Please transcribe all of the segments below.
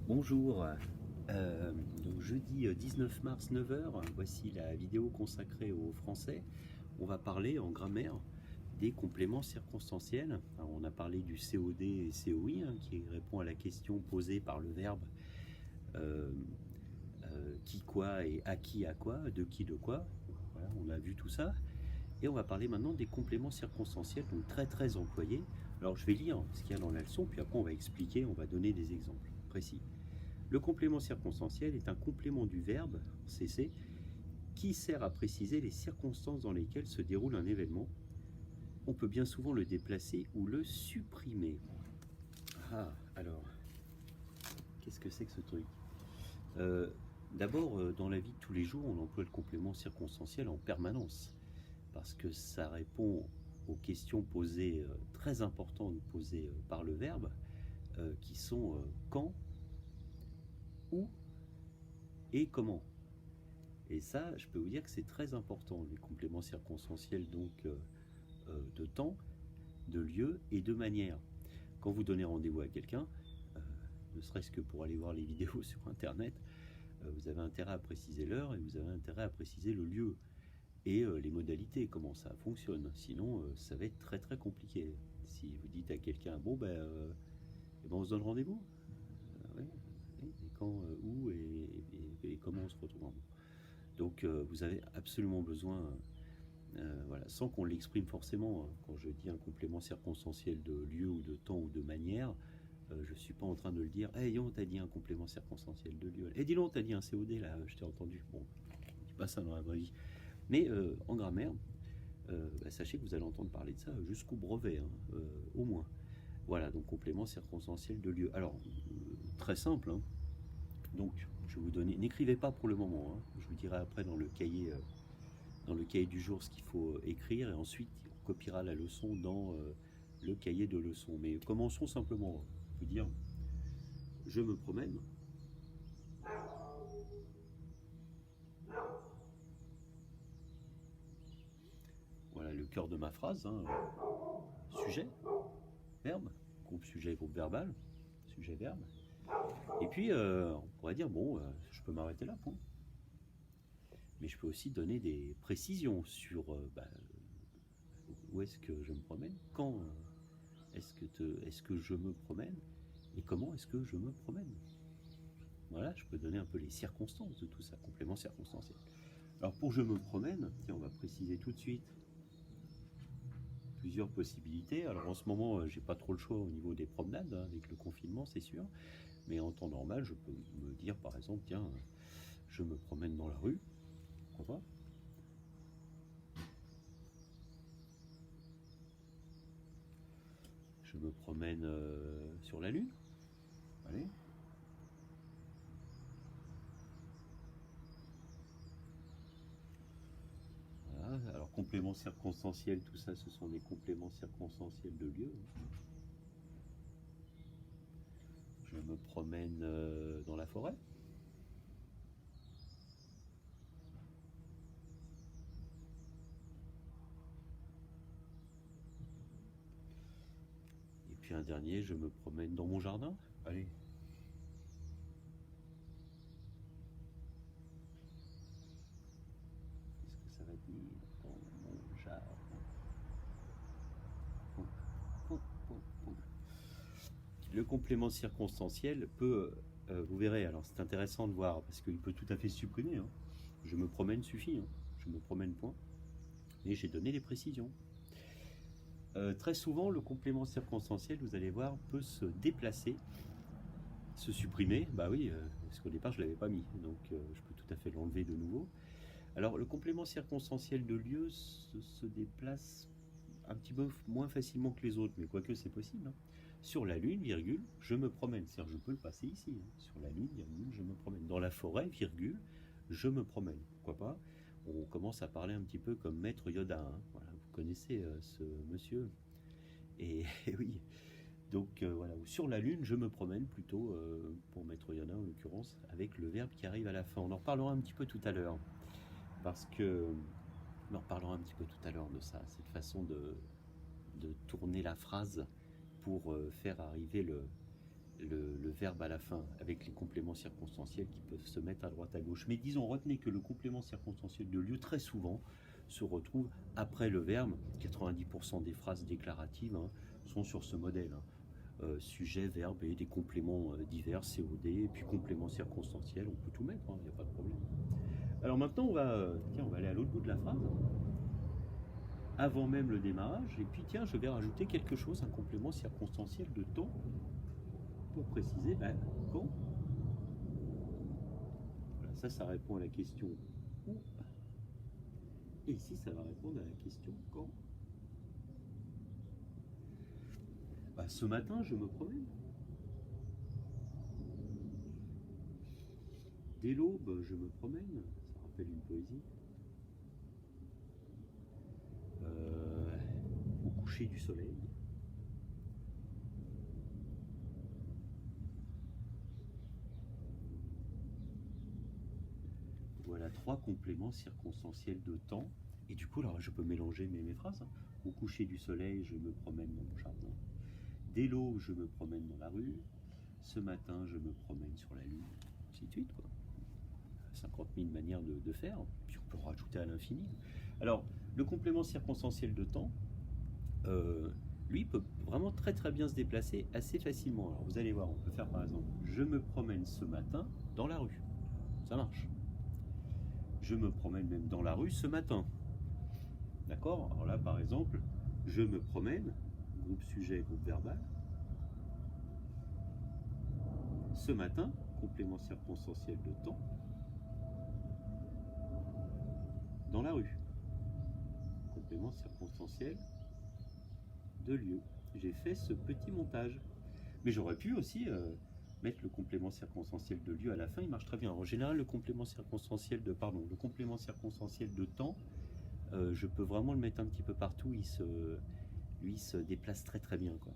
Bonjour, donc jeudi 19 mars 9 h, voici la vidéo consacrée au français. On va parler en grammaire des compléments circonstanciels. Alors, on a parlé du COD et COI, qui répond à la question posée par le verbe euh, qui quoi et à qui à quoi, de qui de quoi. Voilà, on a vu tout ça. Et on va parler maintenant des compléments circonstanciels, donc très employés. Alors je vais lire ce qu'il y a dans la leçon, puis après on va expliquer, on va donner des exemples précis. Le complément circonstanciel est un complément du verbe, cesser, qui sert à préciser les circonstances dans lesquelles se déroule un événement. On peut bien souvent le déplacer ou le supprimer. Ah, alors, qu'est-ce que c'est que ce truc euh, D'abord, dans la vie de tous les jours, on emploie le complément circonstanciel en permanence, parce que ça répond aux questions posées, très importantes posées par le verbe, qui sont quand, où et comment. Et ça, je peux vous dire que c'est très important, les compléments circonstanciels donc de temps, de lieu et de manière. Quand vous donnez rendez-vous à quelqu'un, euh, ne serait-ce que pour aller voir les vidéos sur internet, vous avez intérêt à préciser l'heure et vous avez intérêt à préciser le lieu et les modalités, comment ça fonctionne. Sinon, ça va être très compliqué. Si vous dites à quelqu'un, bon eh ben on se donne rendez-vous, ouais, et quand, où et comment on se retrouve. Donc vous avez absolument besoin, voilà, sans qu'on l'exprime forcément, quand je dis un complément circonstanciel de lieu ou de temps ou de manière, je ne suis pas en train de le dire. Hey, Yon, t'as dit un complément circonstanciel de lieu. Eh, dis donc, t'as dit un COD là, je t'ai entendu. Bon, je dis pas ça dans la vraie vie. Mais en grammaire, sachez que vous allez entendre parler de ça jusqu'au brevet, au moins. Voilà, donc complément circonstanciel de lieu. Alors, très simple, hein. Donc, je vais vous donner. N'écrivez pas pour le moment, hein. Je vous dirai après dans le cahier du jour ce qu'il faut écrire et ensuite on copiera la leçon dans le cahier de leçons. Mais commençons simplement. On peut dire je me promène. Voilà le cœur de ma phrase, hein. Sujet, verbe, groupe sujet, groupe verbal, sujet, verbe. Et puis on pourrait dire bon, je peux m'arrêter là, point. Mais je peux aussi donner des précisions sur où est-ce que je me promène, quand est-ce que je me promène et comment est-ce que je me promène. Voilà, je peux donner un peu les circonstances de tout ça, complément circonstanciel. Alors pour je me promène, tiens, on va préciser tout de suite plusieurs possibilités. Alors en ce moment, j'ai pas trop le choix au niveau des promenades, hein, avec le confinement, c'est sûr. Mais en temps normal, je peux me dire par exemple, tiens, je me promène dans la rue, pourquoi pas. Je me promène sur la Lune, allez. Voilà. Alors complément circonstanciel, tout ça, ce sont des compléments circonstanciels de lieu. Je me promène dans la forêt. Et puis un dernier, je me promène dans mon jardin. Allez. Qu'est-ce que ça va dire dans mon jardin? Le complément circonstanciel peut, vous verrez, alors c'est intéressant de voir, parce qu'il peut tout à fait se supprimer, hein. Je me promène suffit, hein. Je me promène point. Et j'ai donné les précisions. Très souvent, le complément circonstanciel, vous allez voir, peut se déplacer, se supprimer. Bah oui, parce qu'au départ, je ne l'avais pas mis, donc je peux tout à fait l'enlever de nouveau. Alors, le complément circonstanciel de lieu se déplace un petit peu moins facilement que les autres, mais quoique c'est possible, hein. Sur la Lune, virgule, je me promène. C'est-à-dire, je peux le passer ici, hein. Sur la Lune, virgule, je me promène. Dans la forêt, virgule, je me promène. Pourquoi pas? On commence à parler un petit peu comme Maître Yoda, hein. Voilà, vous connaissez ce monsieur. Et oui, donc voilà, sur la Lune, je me promène plutôt, pour Maître Yoda en l'occurrence, avec le verbe qui arrive à la fin. On en reparlera un petit peu tout à l'heure, parce que on en reparlera un petit peu tout à l'heure de ça, cette façon de tourner la phrase pour faire arriver le verbe à la fin avec les compléments circonstanciels qui peuvent se mettre à droite à gauche. Mais disons, retenez que le complément circonstanciel de lieu, très souvent, se retrouve après le verbe. 90% des phrases déclaratives sont sur ce modèle. Sujet, verbe et des compléments divers, COD, et puis compléments circonstanciels, on peut tout mettre, il n'y a pas de problème. Alors maintenant, on va aller à l'autre bout de la phrase, avant même le démarrage, et puis tiens, je vais rajouter quelque chose, un complément circonstanciel de temps, pour préciser quand. Voilà, ça répond à la question où. Et ici, ça va répondre à la question quand. Ce matin, je me promène. Dès l'aube, je me promène. Ça rappelle une poésie. Au coucher du soleil. Voilà 3 compléments circonstanciels de temps. Et du coup, alors je peux mélanger mes phrases. Au coucher du soleil, je me promène dans mon jardin. Dès l'aube, je me promène dans la rue. Ce matin, je me promène sur la lune. Ainsi de suite, quoi. 50 000 manières de faire. Puis on peut rajouter à l'infini. Alors, le complément circonstanciel de temps, lui, peut vraiment très très bien se déplacer assez facilement. Alors, vous allez voir, on peut faire par exemple, je me promène ce matin dans la rue. Ça marche. Je me promène même dans la rue ce matin. D'accord? Alors là, par exemple, je me promène, groupe sujet, groupe verbal. Ce matin, complément circonstanciel de temps, dans la rue. Complément circonstanciel de lieu. J'ai fait ce petit montage. Mais j'aurais pu aussi mettre le complément circonstanciel de lieu à la fin, il marche très bien. En général, le complément circonstanciel de temps, je peux vraiment le mettre un petit peu partout, lui se déplace très très bien, quoi.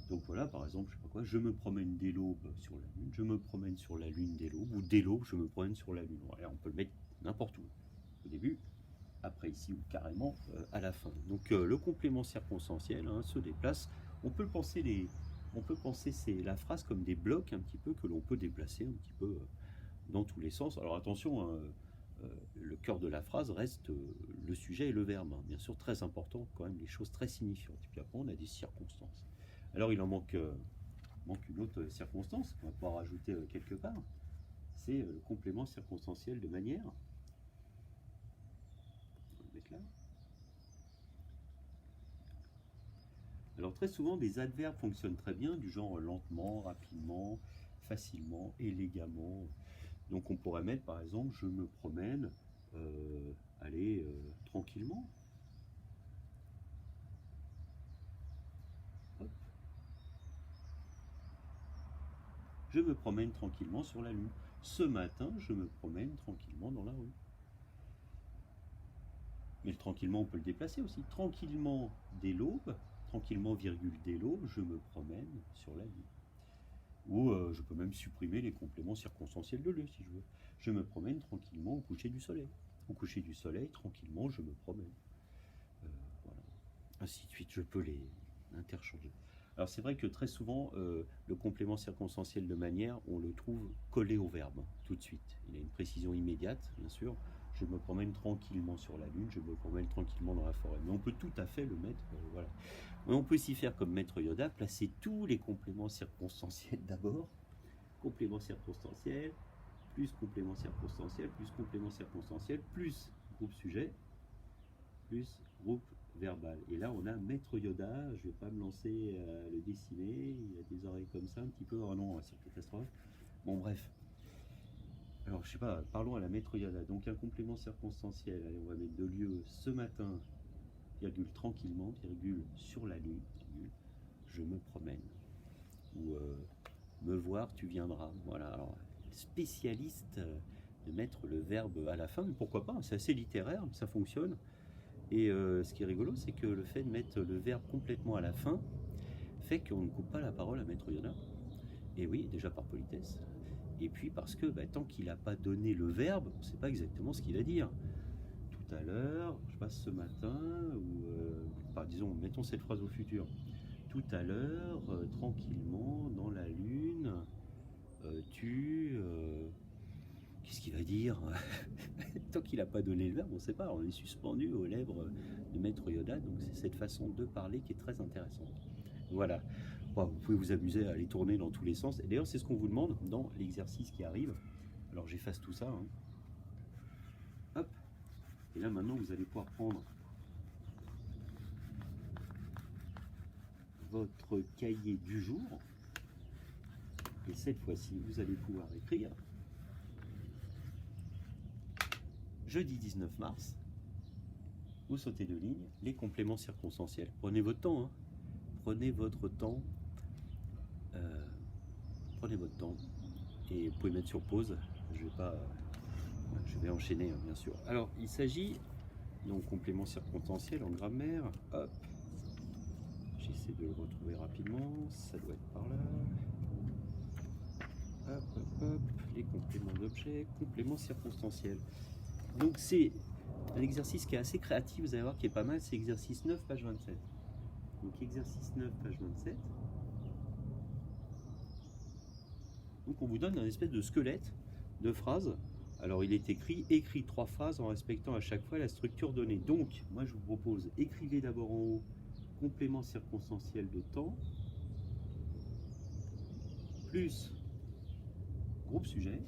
Donc voilà, par exemple, je sais pas quoi, je me promène dès l'aube sur la lune, je me promène sur la lune dès l'aube, ou dès l'aube, je me promène sur la lune. Voilà, on peut le mettre n'importe où, au début, après ici, ou carrément à la fin. Donc le complément circonstanciel se déplace. On peut penser la phrase comme des blocs un petit peu que l'on peut déplacer un petit peu dans tous les sens. Alors attention, le cœur de la phrase reste le sujet et le verbe. Bien sûr, très important, quand même, des choses très signifiantes. Et puis après, on a des circonstances. Alors il en manque une autre circonstance qu'on va pouvoir rajouter quelque part. C'est le complément circonstanciel de manière. On va le mettre là. Alors très souvent, des adverbes fonctionnent très bien, du genre lentement, rapidement, facilement, élégamment. Donc on pourrait mettre par exemple, je me promène, tranquillement. Hop. Je me promène tranquillement sur la lune. Ce matin, je me promène tranquillement dans la rue. Mais le tranquillement, on peut le déplacer aussi. Tranquillement dès l'aube, tranquillement virgule dès l'aube, je me promène sur la lune. Ou je peux même supprimer les compléments circonstanciels de lieu si je veux. Je me promène tranquillement au coucher du soleil. Au coucher du soleil, tranquillement, je me promène. Voilà. Ainsi de suite, je peux les interchanger. Alors c'est vrai que très souvent, le complément circonstanciel de manière, on le trouve collé au verbe, tout de suite. Il a une précision immédiate, bien sûr. Je me promène tranquillement sur la lune, je me promène tranquillement dans la forêt. Mais on peut tout à fait le mettre, voilà. Mais on peut s'y faire comme Maître Yoda, placer tous les compléments circonstanciels d'abord. Complément circonstanciel, plus complément circonstanciel, plus complément circonstanciel, plus groupe sujet, plus groupe verbal. Et là, on a Maître Yoda. Je ne vais pas me lancer à le dessiner. Il a des oreilles comme ça, un petit peu. Oh non, c'est une catastrophe. Bon, bref. Alors, je sais pas, parlons à la Maître Yoda. Donc, un complément circonstanciel. Allez, on va mettre de lieu ce matin, virgule tranquillement, virgule sur la lune, virgule, je me promène. Ou me voir, tu viendras. Voilà. Alors, spécialiste de mettre le verbe à la fin, mais pourquoi pas, c'est assez littéraire, ça fonctionne. Et ce qui est rigolo, c'est que le fait de mettre le verbe complètement à la fin fait qu'on ne coupe pas la parole à Maître Yoda. Et oui, déjà par politesse. Et puis parce que tant qu'il n'a pas donné le verbe, on ne sait pas exactement ce qu'il va dire. Tout à l'heure, je passe ce matin, ou disons, mettons cette phrase au futur. tout à l'heure, tranquillement, dans la lune, qu'est-ce qu'il va dire? Tant qu'il n'a pas donné le verbe, on ne sait pas, on est suspendu aux lèvres de Maître Yoda, donc c'est cette façon de parler qui est très intéressante. Voilà. Bon, vous pouvez vous amuser à aller tourner dans tous les sens, et d'ailleurs c'est ce qu'on vous demande dans l'exercice qui arrive. Alors j'efface tout ça, hein. Hop. Et là maintenant vous allez pouvoir prendre votre cahier du jour, et cette fois-ci vous allez pouvoir écrire jeudi 19 mars, vous sautez de ligne, les compléments circonstanciels. Prenez votre temps, hein. Prenez votre temps, et vous pouvez mettre sur pause. Je vais enchaîner, hein, bien sûr. Alors il s'agit donc complément circonstanciel en grammaire. Hop, j'essaie de le retrouver rapidement. Ça doit être par là. Hop, hop, hop. Les compléments d'objet, complément circonstanciel. Donc c'est un exercice qui est assez créatif, vous allez voir, qui est pas mal. C'est exercice 9, page 27. Donc exercice 9, page 27. Donc on vous donne un espèce de squelette de phrases. Alors il est écrit 3 phrases en respectant à chaque fois la structure donnée. Donc moi je vous propose, écrivez d'abord en haut complément circonstanciel de temps, plus groupe sujet,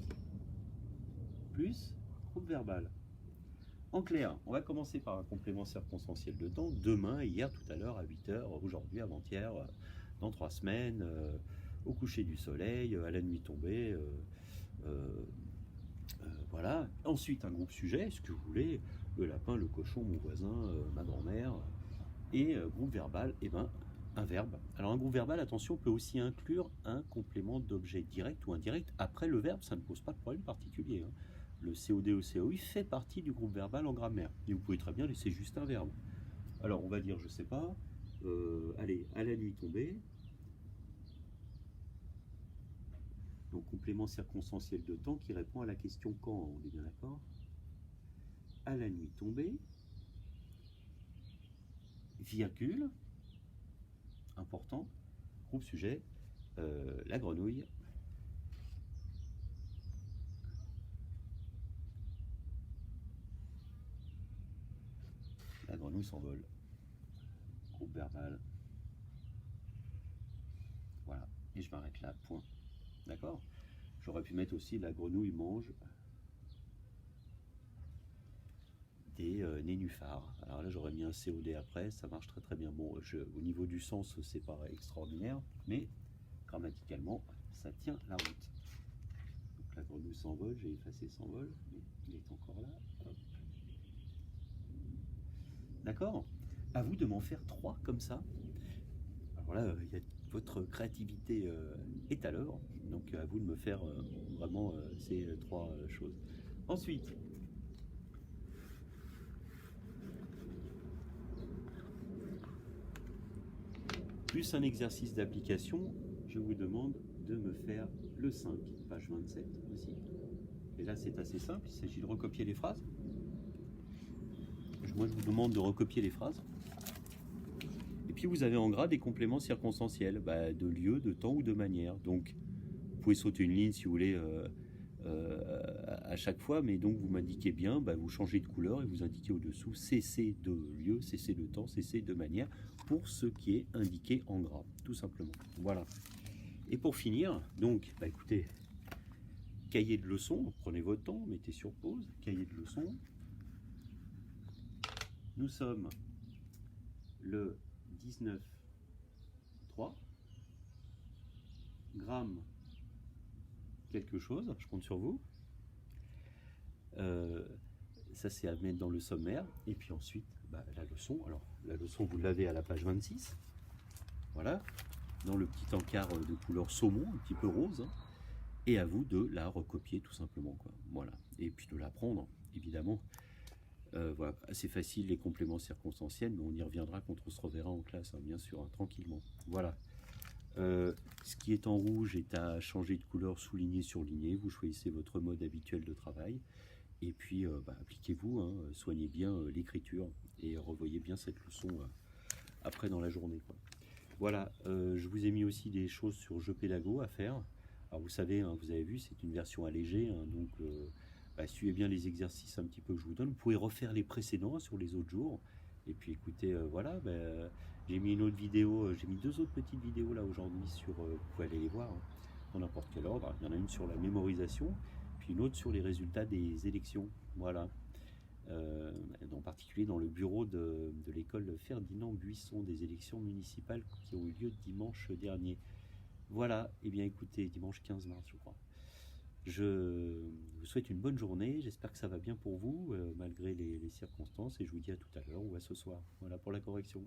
plus groupe verbal. En clair, on va commencer par un complément circonstanciel de temps, demain, hier, tout à l'heure, à 8h, aujourd'hui, avant-hier, dans 3 semaines, au coucher du soleil, à la nuit tombée, voilà. Ensuite, un groupe sujet, ce que vous voulez, le lapin, le cochon, mon voisin, ma grand-mère, et groupe verbal, et ben, un verbe. Alors un groupe verbal, attention, peut aussi inclure un complément d'objet direct ou indirect après le verbe, ça ne pose pas de problème particulier, hein. Le COD ou COI fait partie du groupe verbal en grammaire. Et vous pouvez très bien laisser juste un verbe. Alors on va dire, je sais pas, allez, à la nuit tombée. Donc complément circonstanciel de temps qui répond à la question quand, on est bien d'accord? À la nuit tombée, virgule, important, groupe sujet, la grenouille. La grenouille s'envole. Groupe verbal. Voilà. Et je m'arrête là, point. D'accord? J'aurais pu mettre aussi la grenouille mange des nénuphars. Alors là, j'aurais mis un COD après, ça marche très très bien. Bon, au niveau du sens, c'est pas extraordinaire, mais grammaticalement, ça tient la route. Donc la grenouille s'envole, j'ai effacé s'envole, mais il est encore là. Hop. D'accord? À vous de m'en faire 3 comme ça. Alors là, votre créativité est à l'heure, donc à vous de me faire vraiment ces 3 choses. Ensuite, plus un exercice d'application, je vous demande de me faire le 5, page 27 aussi. Et là, c'est assez simple, il s'agit de recopier les phrases. Moi, je vous demande de recopier les phrases. Et puis, vous avez en gras des compléments circonstanciels, de lieu, de temps ou de manière. Donc, vous pouvez sauter une ligne si vous voulez à chaque fois, mais donc vous m'indiquez bien, vous changez de couleur et vous indiquez au-dessous CC de lieu, CC de temps, CC de manière, pour ce qui est indiqué en gras, tout simplement. Voilà. Et pour finir, donc, écoutez, cahier de leçons, prenez votre temps, mettez sur pause, cahier de leçons. Nous sommes le 19-3, gramme quelque chose, je compte sur vous. Ça c'est à mettre dans le sommaire. Et puis ensuite, la leçon. Alors la leçon, vous l'avez à la page 26. Voilà, dans le petit encart de couleur saumon, un petit peu rose. Hein. Et à vous de la recopier tout simplement, quoi. Voilà. Et puis de l'apprendre, évidemment. Voilà, assez facile les compléments circonstanciels, mais on y reviendra quand on se reverra en classe, hein, bien sûr, hein, tranquillement. Voilà. Ce qui est en rouge est à changer de couleur, souligné, surligné. Vous choisissez votre mode habituel de travail. Et puis, appliquez-vous, hein, soignez bien l'écriture et revoyez bien cette leçon après dans la journée, quoi. Voilà, je vous ai mis aussi des choses sur Jeux Pédago à faire. Alors vous savez, hein, vous avez vu, c'est une version allégée, hein, donc suivez bien les exercices un petit peu que je vous donne. Vous pouvez refaire les précédents sur les autres jours. Et puis écoutez, voilà, j'ai mis une autre vidéo, j'ai mis deux autres petites vidéos là aujourd'hui sur, vous pouvez aller les voir hein, dans n'importe quel ordre. Il y en a une sur la mémorisation, puis une autre sur les résultats des élections. Voilà. En particulier dans le bureau de l'école Ferdinand Buisson des élections municipales qui ont eu lieu dimanche dernier. Voilà, et bien écoutez, dimanche 15 mars je crois. Je vous souhaite une bonne journée, j'espère que ça va bien pour vous malgré les circonstances et je vous dis à tout à l'heure ou à ce soir. Voilà pour la correction.